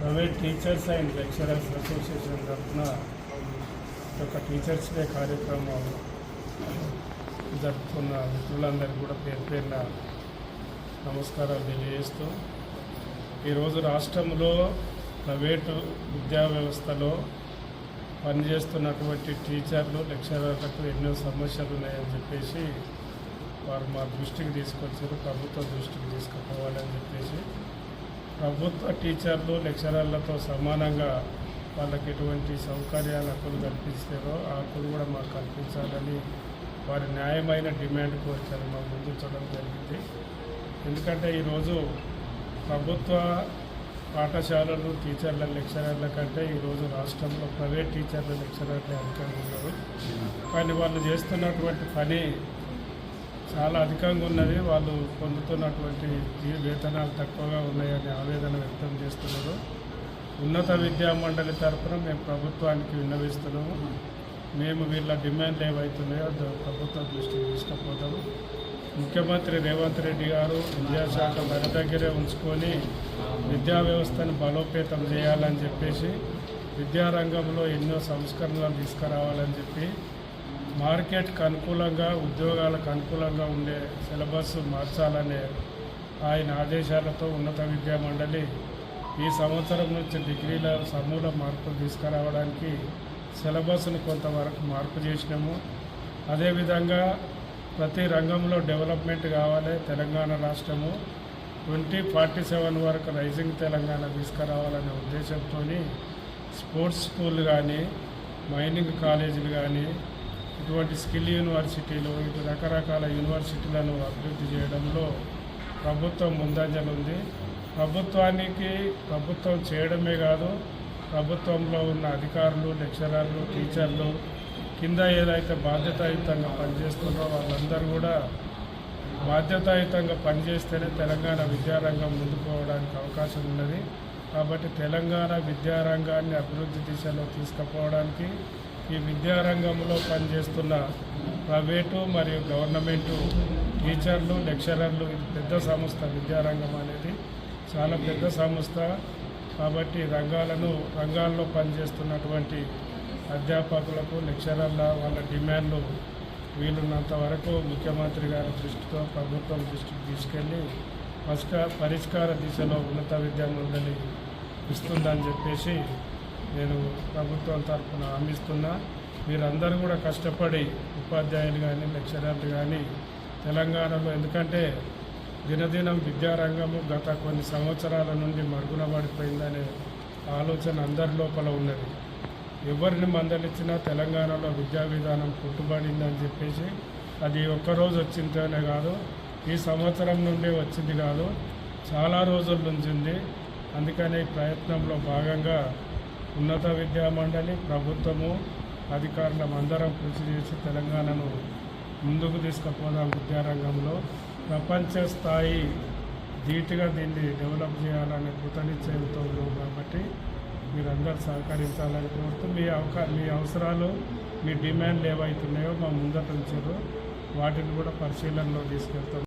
Private teachers and lecturers association తరఫున ఒక teachers day కార్యక్రమం జరుపుతున్న మిత్రులందరికీ కూడా పేరు పేరున నమస్కారాలు తెలియజేస్తూ ఈరోజు రాష్ట్రంలో ప్రైవేటు విద్యా వ్యవస్థలో పనిచేస్తున్నటువంటి టీచర్లు లెక్చరర్లకు ఎన్నో సమస్యలు ఉన్నాయని చెప్పేసి వారు మా దృష్టికి తీసుకొచ్చారు, ప్రభుత్వ దృష్టికి తీసుకుపోవాలని చెప్పేసి ప్రభుత్వ టీచర్లు లెక్చరర్లతో సమానంగా వాళ్ళకి ఎటువంటి సౌకర్యాలు హక్కులు కల్పిస్తారో ఆ హక్కులు కూడా మాకు కల్పించాలని వారి న్యాయమైన డిమాండ్ కోరికలు మాకు ముందుంచడం జరిగింది. ఎందుకంటే ఈరోజు ప్రభుత్వ పాఠశాలలు టీచర్ల లెక్చరర్ల కంటే ఈరోజు రాష్ట్రంలో ప్రైవేట్ టీచర్ల లెక్చరర్లే అధికంగా ఉన్నారు. కానీ వాళ్ళు చేస్తున్నటువంటి పని చాలా అధికంగా ఉన్నది. వాళ్ళు పొందుతున్నటువంటి వేతనాలు తక్కువగా ఉన్నాయని ఆవేదన వ్యక్తం చేస్తున్నారు. ఉన్నత విద్యా మండలి తరఫున మేము ప్రభుత్వానికి విన్నవిస్తున్నాము. మేము వీళ్ళ డిమాండ్లు ఏవైతున్నాయో ప్రభుత్వ దృష్టికి తీసుకుపోతాము. ముఖ్యమంత్రి రేవంత్ రెడ్డి గారు విద్యాశాఖ మన దగ్గరే ఉంచుకొని విద్యా వ్యవస్థను బలోపేతం చేయాలని చెప్పేసి విద్యారంగంలో ఎన్నో సంస్కరణలు తీసుకురావాలని చెప్పి మార్కెట్కి అనుకూలంగా ఉద్యోగాలకు అనుకూలంగా ఉండే సిలబస్ మార్చాలనే ఆయన ఆదేశాలతో ఉన్నత విద్యా మండలి ఈ సంవత్సరం నుంచి డిగ్రీల సమూల మార్పులు తీసుకురావడానికి సిలబస్ను కొంతవరకు మార్పు చేసినాము. అదేవిధంగా ప్రతి రంగంలో డెవలప్మెంట్ కావాలి. తెలంగాణ రాష్ట్రము 2047 వరకు రైజింగ్ తెలంగాణ తీసుకురావాలనే ఉద్దేశంతో స్పోర్ట్స్ స్కూల్ కానీ మైనింగ్ కాలేజీలు కానీ ఇటువంటి స్కిల్ యూనివర్సిటీలు ఇటు రకరకాల యూనివర్సిటీలను అభివృద్ధి చేయడంలో ప్రభుత్వం ముందంజలు ఉంది. ప్రభుత్వం చేయడమే కాదు, ప్రభుత్వంలో ఉన్న అధికారులు లెక్చరర్లు టీచర్లు కింద ఏదైతే బాధ్యతాయుతంగా పనిచేస్తున్నారో వాళ్ళందరూ కూడా బాధ్యతాయుతంగా పనిచేస్తేనే తెలంగాణ విద్యారంగం ముందుకు పోవడానికి అవకాశం ఉన్నది. కాబట్టి తెలంగాణ విద్యారంగాన్ని అభివృద్ధి దిశలో తీసుకుపోవడానికి ఈ విద్యారంగంలో పనిచేస్తున్న ప్రైవేటు మరియు గవర్నమెంటు టీచర్లు లెక్చరర్లు ఇది పెద్ద సంస్థ. విద్యారంగం అనేది చాలా పెద్ద సంస్థ. కాబట్టి రంగాల్లో పనిచేస్తున్నటువంటి అధ్యాపకులకు లెక్చరర్ల వాళ్ళ డిమాండ్లు వీలున్నంత వరకు ముఖ్యమంత్రి గారి దృష్టితో ప్రభుత్వం దృష్టికి తీసుకెళ్ళి పరిష్కార దిశలో ఉన్నత విద్యా మండలి ఇస్తుందని చెప్పేసి నేను ప్రభుత్వం తరఫున హామీస్తున్నా. మీరందరూ కూడా కష్టపడి ఉపాధ్యాయులు కానీ లెక్చరర్లు కానీ తెలంగాణలో, ఎందుకంటే దినదినం విద్యారంగము గత కొన్ని సంవత్సరాల నుండి మరుగున పడిపోయిందనే ఆలోచన అందరి లోపల ఉన్నది. ఎవరిని మందలిచ్చినా తెలంగాణలో విద్యా విధానం పుట్టుబడిందని చెప్పేసి అది ఒక్కరోజు వచ్చిందనే కాదు, ఈ సంవత్సరం నుండి వచ్చింది కాదు, చాలా రోజుల నుంచి ఉంది. అందుకనే ఈ ప్రయత్నంలో భాగంగా ఉన్నత విద్యా మండలి ప్రభుత్వము అధికారులం అందరం కృషి చేసి తెలంగాణను ముందుకు తీసుకుపోదాం. విద్యారంగంలో ప్రపంచ స్థాయి ధీటుగా దీన్ని డెవలప్ చేయాలనే కృతనిశ్చయంతో ఉన్నాం. కాబట్టి మీరందరూ సహకరించాలని కోరుతూ మీ అవసరాలు మీ డిమాండ్లు ఏవైతున్నాయో మా ముందట ఉంచారో వాటిని కూడా పరిశీలనలో తీసుకెళ్తాం.